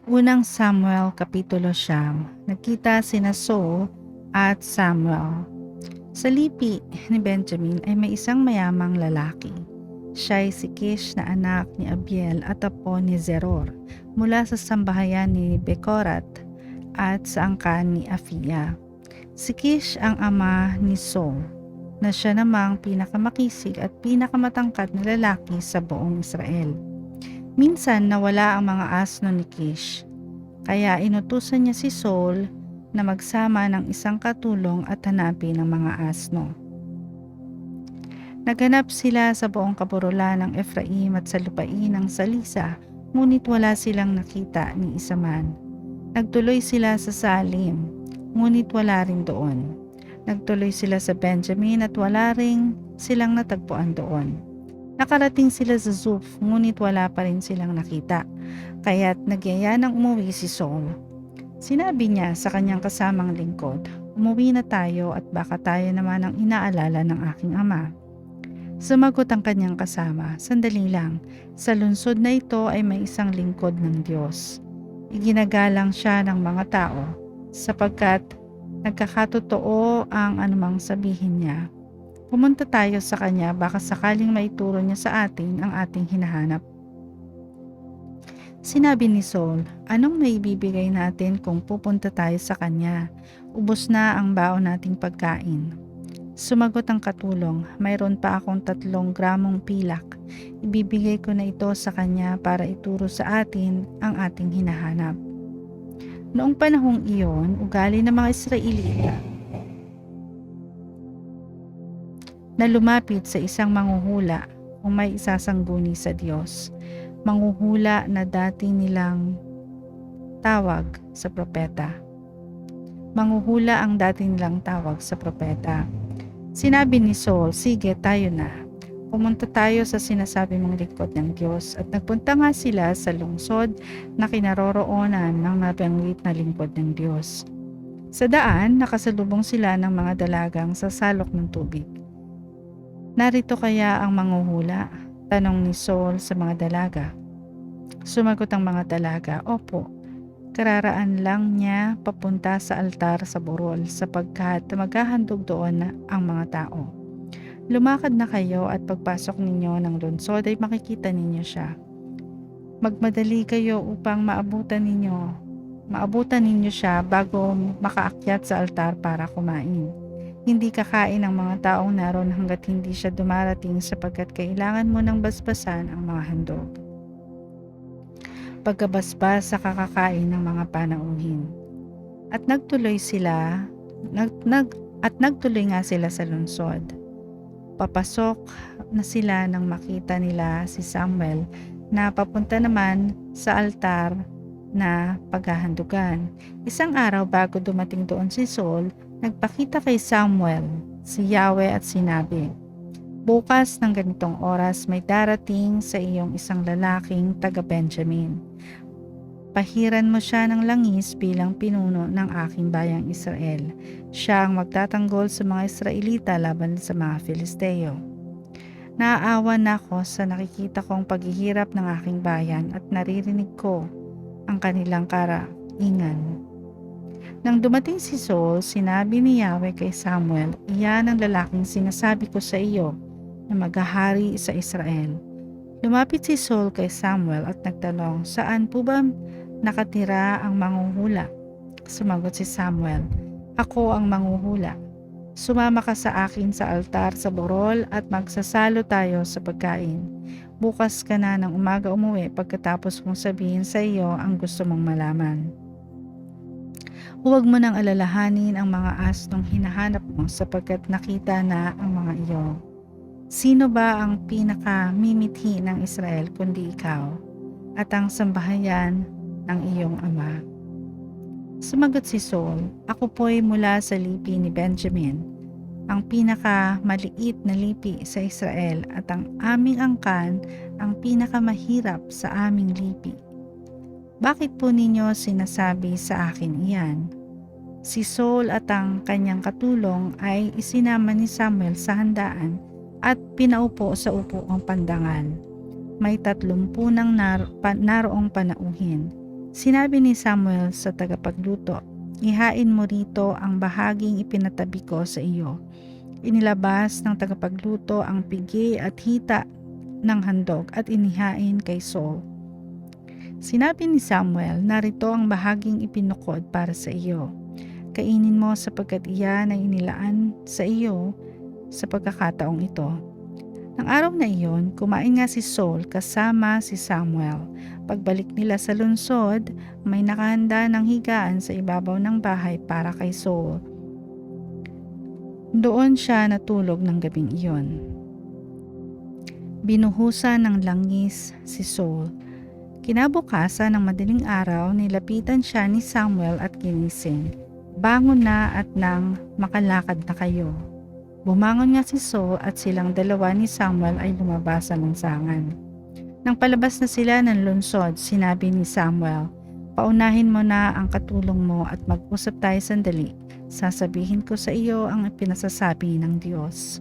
Unang Samuel Kapitulo 9. Nagkita sina Saul at Samuel. Sa lipi ni Benjamin ay may isang mayamang lalaki. Siya ay si Kish na anak ni Abiel at apo ni Zeror mula sa sambahayan ni Bekorat at sa angkan ni Afia. Si Kish ang ama ni Saul, na siya namang pinakamakisig at pinakamatangkad na lalaki sa buong Israel. Minsan nawala ang mga asno ni Kish, kaya inutusan niya si Saul na magsama ng isang katulong at hanapin ang mga asno. Naghanap sila sa buong kaburulan ng Efraim at sa lupain ng Salisa, ngunit wala silang nakita ni isa man. Nagtuloy sila sa Salim, ngunit wala rin doon. Nagtuloy sila sa Benjamin at wala rin silang natagpuan doon. Nakarating sila sa Zuph, ngunit wala pa rin silang nakita, kaya't nagyaya ng umuwi si Saul. Sinabi niya sa kanyang kasamang lingkod, "Umuwi na tayo at baka tayo naman ang inaalala ng aking ama." Sumagot ang kanyang kasama, "Sandali lang, sa lungsod na ito ay may isang lingkod ng Diyos. Iginagalang siya ng mga tao, sapagkat nagkakatotoo ang anumang sabihin niya. Pumunta tayo sa kanya, baka sakaling maituro niya sa atin ang ating hinahanap." Sinabi ni Saul, "Anong maibibigay natin kung pupunta tayo sa kanya? Ubos na ang baon nating pagkain." Sumagot ang katulong, "Mayroon pa akong 3 gramong pilak. Ibibigay ko na ito sa kanya para ituro sa atin ang ating hinahanap." Noong panahong iyon, ugali ng mga Israelita na lumapit sa isang manghuhula kung may isasangguni sa Diyos. Manghuhula na dati nilang tawag sa propeta. Manghuhula ang dati nilang tawag sa propeta. Sinabi ni Saul, "Sige, tayo na. Pumunta tayo sa sinasabi mong lingkod ng Diyos." At nagpunta nga sila sa lungsod na kinaroroonan ng nabanggit na lingkod ng Diyos. Sa daan, nakasalubong sila ng mga dalagang sa salok ng tubig. "Narito kaya ang manghuhula?" tanong ni Saul sa mga dalaga. Sumagot ang mga dalaga, "Opo, kararaan lang niya papunta sa altar sa burol, sapagkat maghahandog doon ang mga tao. Lumakad na kayo at pagpasok ninyo ng lungsod ay makikita ninyo siya. Magmadali kayo upang maabutan ninyo siya bago makaakyat sa altar para kumain. Hindi kakain ang mga taong naroon hanggat hindi siya dumarating, sapagkat kailangan mo ng basbasan ang mga handog. Pagkabasbas sa kakakain ng mga panauhin." At nagtuloy nga sila sa lungsod. Papasok na sila nang makita nila si Samuel na papunta naman sa altar na paghahandugan. Isang araw bago dumating doon si Saul, nagpakita kay Samuel si Yahweh at sinabi, "Bukas ng ganitong oras may darating sa iyong isang lalaking taga Benjamin. Pahiran mo siya ng langis bilang pinuno ng aking bayang Israel. Siya ang magtatanggol sa mga Israelita laban sa mga Filisteo." Naaawa na ako sa nakikita kong paghihirap ng aking bayan at naririnig ko ang kanilang karaingan. Nang dumating si Saul, sinabi ni Yahweh kay Samuel, "Iyan ang lalaking sinasabi ko sa iyo na maghahari sa Israel." Lumapit si Saul kay Samuel at nagtanong, "Saan po ba nakatira ang manghuhula?" Sumagot si Samuel, "Ako ang manghuhula. Sumama ka sa akin sa altar sa burol at magsasalo tayo sa pagkain. Bukas ka na ng umaga umuwi pagkatapos kong sabihin sa iyo ang gusto mong malaman. Huwag mo nang alalahanin ang mga asnong hinahanap mo, sapagkat nakita na ang mga iyon. Sino ba ang pinakamimithi ng Israel kundi ikaw at ang sambahayan ng iyong ama?" Sumagot si Saul, "Ako po'y mula sa lipi ni Benjamin, ang pinakamaliit na lipi sa Israel, at ang aming angkan ang pinakamahirap sa aming lipi. Bakit po ninyo sinasabi sa akin iyan?" Si Saul at ang kanyang katulong ay isinama ni Samuel sa handaan at pinaupo sa upuang pandangal. May 30 nang naroong panauhin. Sinabi ni Samuel sa tagapagluto, "Ihain mo rito ang bahaging ipinatabi ko sa iyo." Inilabas ng tagapagluto ang pigi at hita ng handog at inihain kay Saul. Sinabi ni Samuel, "Narito ang bahaging ipinukod para sa iyo. Kainin mo sapagkat iyan ay inilaan sa iyo sa pagkakataong ito." Nang araw na iyon, kumain nga si Saul kasama si Samuel. Pagbalik nila sa lungsod, may nakahanda ng higaan sa ibabaw ng bahay para kay Saul. Doon siya natulog ng gabing iyon. Binuhusan ng langis si Saul. Kinabukasan ng madaling araw, nilapitan siya ni Samuel at ginising. "Bangon na at nang makalakad na kayo." Bumangon nga si Saul at silang dalawa ni Samuel ay lumabas sa lansangan. Nang palabas na sila ng lungsod, sinabi ni Samuel, "Paunahin mo na ang katulong mo at mag-usap tayo sandali. Sasabihin ko sa iyo ang pinasasabi ng Diyos."